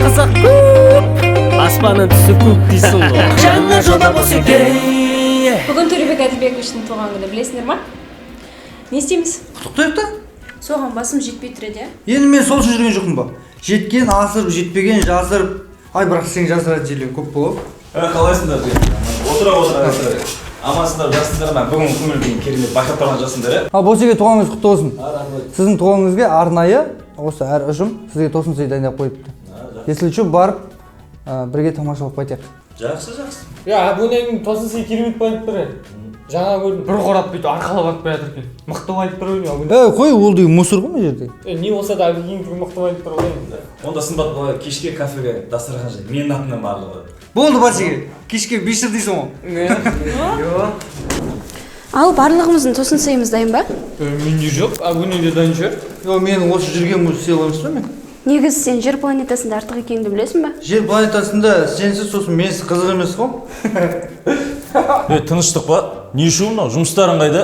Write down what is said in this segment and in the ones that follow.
қызық көп, аспанның түсі көк дейсің ғой. Жаңа жоба болса керек. Бүгін Төребек Әділбековичтің туған күні, білесіңдер ма? Не істейміз? Құттықтайық та? Соған басым жетпей тұр еді. Енді мен сол үшін жүрген жоқпын ба? Жеткен асырып, жетпеген жасырып. Ай, бірақ сен жасыратын жерлер көп болады. Қалайсыңдар? Отыра. Амансыңдар, жассыңдар ма? Бүгін көңіл-күйің керемет байқап тұрған жассыңдар, Ал Босеге туған күніңіз құтты болсын. Сіздің туған күніңізге арнайы осы әр ұжым сізге тосын сый дайындап қойыпты. Если что, барып бірге тамашалап қайтайық. Жақсы. Я, абоненің тосын сый керемет байып тұр. Жаңа көрдім, бір қорап бүйтіп арқалап атып бара жатыр екен. Мықты байып тұр ғой. Қой, ол деген мусор ғой мына жерде. Не болса да Әбекеңдікі мықты байып тұр ғой. Онда сымбат бала кешке кафеге дастархан жай. Менің атымнан барлығы. Болды Босеге. Кешке 5 жыл дейсің ғой. Ал барлығымыздың тосын сыйымыз дайын ба? Менде жоқ, абонеде дайын шығар. Менің осы жүрген мұз сыйлығымыз ба мен? Негізі сен жер планетасында артық екеніңді білесің ба? Жер планетасында сенсіз сосын менсіз қызық емес қой. Тыныштық па? Не үшін мынау? Жұмыстарың қайда?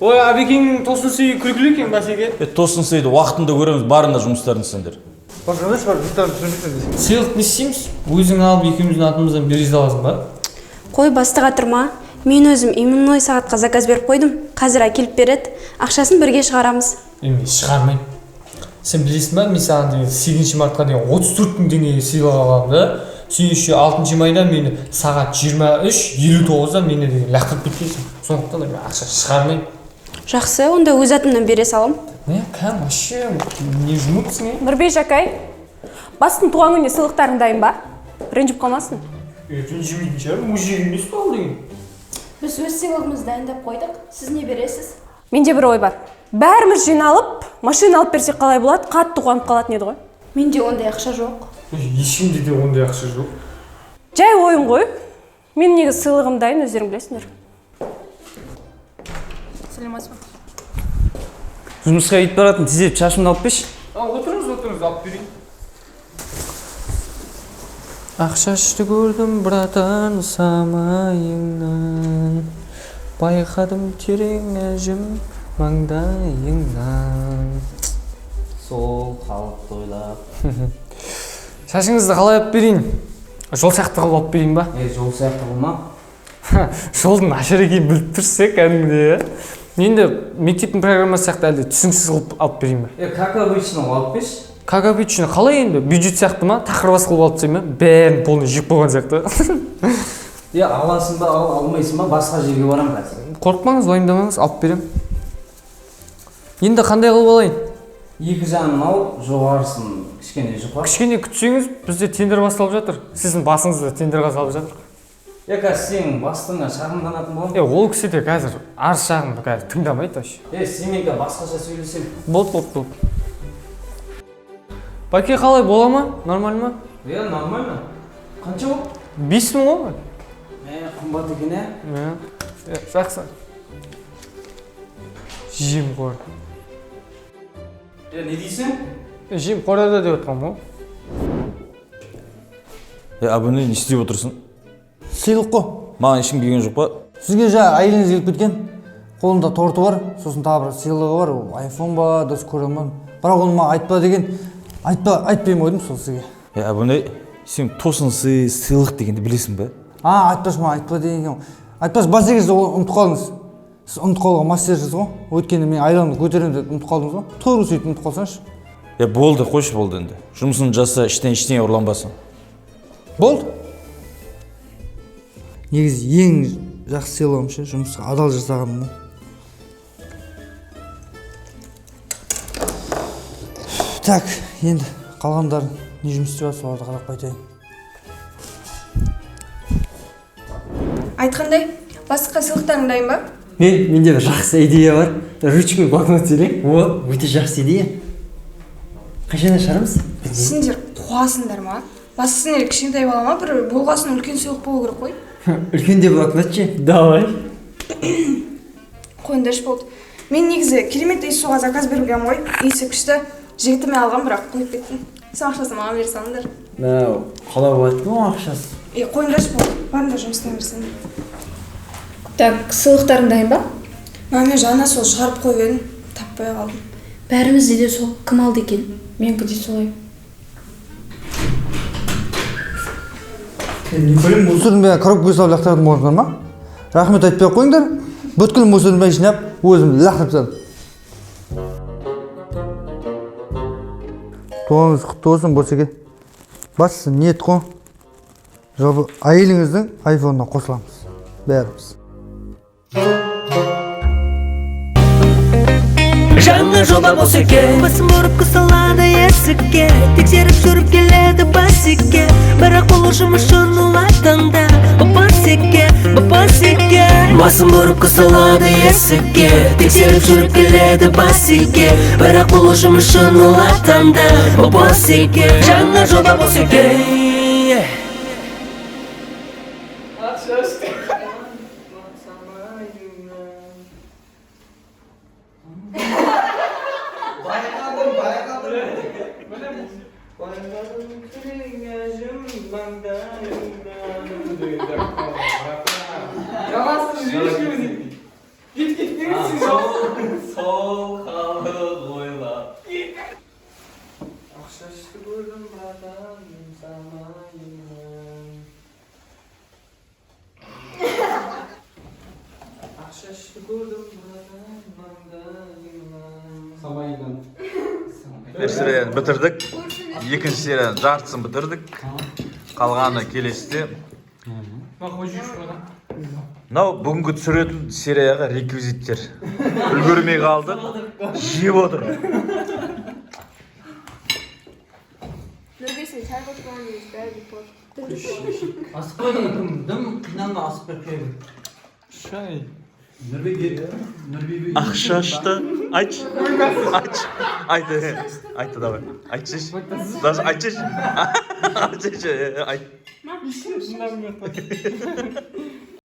Ой, Әбекеңнің тосын сыйы күлкілі екен Бәсеке. Тосын сыйды уақытында көреміз, барында жұмыстарын сендер. Бақырды шығар, жұттарын түсірмейсің десең. Сыйлық не істейміз? Өзің алып екеуміздің атымыздан бере саласың ба? Қой, бастыға тұрма. Мен өзім именной сағатқа заказ беріп қойдым. Қазір әкеліп береді. Ақшасын бірге шығарамыз. Мен шығармайым. Сен білесің ба, мен саған деген 8 мартқа деген 34 мың теңге сыйлық аламын да. Сүйінші 6 майда мені сағат 23:59-да мені деген лақтырып кеткенсің. Сондықтан да мен ақша шығармайым. Жақсы, онда өз атымнан бере салам. Не, кәм, вообще, не жұмыпсың, Нұрбек Жақай, бастың туған күніне сыйлықтарың дайын ба? Ренжіп қалмасын. Ренжімейтін шығар, мужик емес па ол деген? Біз өз сыйлығымызды дайындап қойдық. Сіз не бересіз? Менде бір ой бар. Бәріміз жиналып, машина алып берсек қалай болады? Қатты қуанып қалатын еді ғой. Менде ондай ақша жоқ. Ешкімде де ондай ақша жоқ. Жай ойын ғой. Мен негізі сыйлығым дайын, өздерің білесіңдер. Сәлеметсіз бе? Жұмысқа кетіп баратын, тезеп шашымды алып берші. Отырыңыз, алып берейін. Ақшашты көрдім, братан, самайыңнан, байқадым терең әжім маңдайыңнан. Сол қалыпты ойлап. Шашыңызды қалай алып берейін? Жол сияқты қылып алып берейін ба? Жол сияқты қылма. Жолдың ашар екенін біліп тұрсың, кәдімгідей. Енді мектептің программасы сияқты әлде түсініксіз қылып алып берейін ба? Как обычно алып берші. Как обычно, қалай енді? Бюджет сияқты ма? Тақырбас қылып алып тастайын ба? Бәрін полный жеп болған сияқты. Аласың ба, алмайсың ба, басқа жерге барам қазір. Қорықпаңыз, уайымдамаңыз, алып берем. Енді қандай қылып алайын? Екі жағын алып, жоғарысын кішкене жұқа. Кішкене күтсеңіз, бізде тендер басталып жатыр. Сіздің басыңызда тендерға салып жатыр. Қазір сен бастыңа шағымданатын болам. Ол кісі де қазір арыз шағымды қазір тыңдамайды вообще. Сенімен басқаша сөйлесем. Болды. Бәке қалай, бола ма? Нормально ма? Нормально. Қанша бол? 5 мың ғой. Қымбат екен, Жақсы. Жемқор. Не дейсің? Жемқорда деп отқам ғой. Абоне не істеп отырсың? Сыйлық қой. Маған ешкім келген жоқ па? Сізге жаңа әйеліңіз келіп кеткен. Қолында торты бар, сосын тағы бір сыйлығы бар. Айфон ба, дос көремін ба. Бірақ оны маған айтпа деген. Айтпайым ойдым сол сізге. Абоне, сен тосын сыйлық дегенді білесің бе? Айтпас маған айтпа деген. Айтпас, Бәсеге сіз ұмытып қалдыңыз. Сіз ұмытып қалуға мастерсіз ғой. Өйткені мен айламды көтеремін деп ұмытып қалдыңыз ғой. Тура сөйтіп ұмытып қалсаңшы. Болды, қойшы болды енді. Жұмысын жаса, іштен ұрланбасын. Болды. Негізі ең жақсы сыйлығым ше, жұмысқа адал жасағаным. Так, енді қалғандар не жұмыс істеп жатыр, соларды қарап қайтайын. Айтқандай, басқа сыйлықтарың дайын ба? Менде бір жақсы идея бар. Ручка мен блокнот сөйлейін. Өте жақсы идея. Қашан шығарамыз? Сендер қуасыңдар ма? Басқасында кішкентай бала ма, бір болғасын үлкен сыйлық болу керек қой. Үлкенде блокнот ше? Давай. Қойыңдаршы болды. Мен негізі керемет иіссуға заказ берілген ғой. Иісі күшті. Жігітіме алған, бірақ қойып кеттім. Сен ақшасын маған бере салыңдар. Қалай болады ғой ақшасы? Қойыңдаршы болды. Барыңдар жұмыстан берсеңдер. Так, сыйлықтарың дайын ба? Мен жаңа сол шығарып қойып едім, таппай қалдым. Бәрімізде де сол кім алды екен? Менікі де солай. мусордың бәрін коробкаға салып лақтыратын боласыңдар ма? Рахмет айтпай ақ қойыңдар. Бүткіл мусордың бәрін жинап, өзім лақтырып тастадым. Туғаныңыз құтты болсын, Борсеке. Бастысы ниет қой. Жалпы әйеліңіздің айфонына қосыламыз. Бәріміз. Жаңа жоба Борсеке, басым ұрып қысылады есікке, тексеріп жүріп келеді басеке, бірақ бұл жұмыс үшін олай таңда. Борсеке, басым ұрып қысылады есікке, тексеріп жүріп келеді басеке, бірақ бұл жұмыс үшін олай таңда. Борсеке, жаңа жоба Борсеке. Сол халық ойлап. Ақшашты көрдім братан, самайынан. Ақшашты көрдім братан, маңдайынан. Bir серияны бітірдік. Екінші серияның жартысын бітірдік. Қалғаны келесіде. Мынау бүгінгі түсіретін серияға реквизиттер. Үлгермей қалды. Жеп отыр. Нұрбек, сен шай қосқан емес, бәрі қос. Асып қойдың кім? Дым қинанға асып беріп келді. Шай. Ақшашты айтшы. Айтты давай. Айтшы. Даже айтшы. Айтшы. Айт.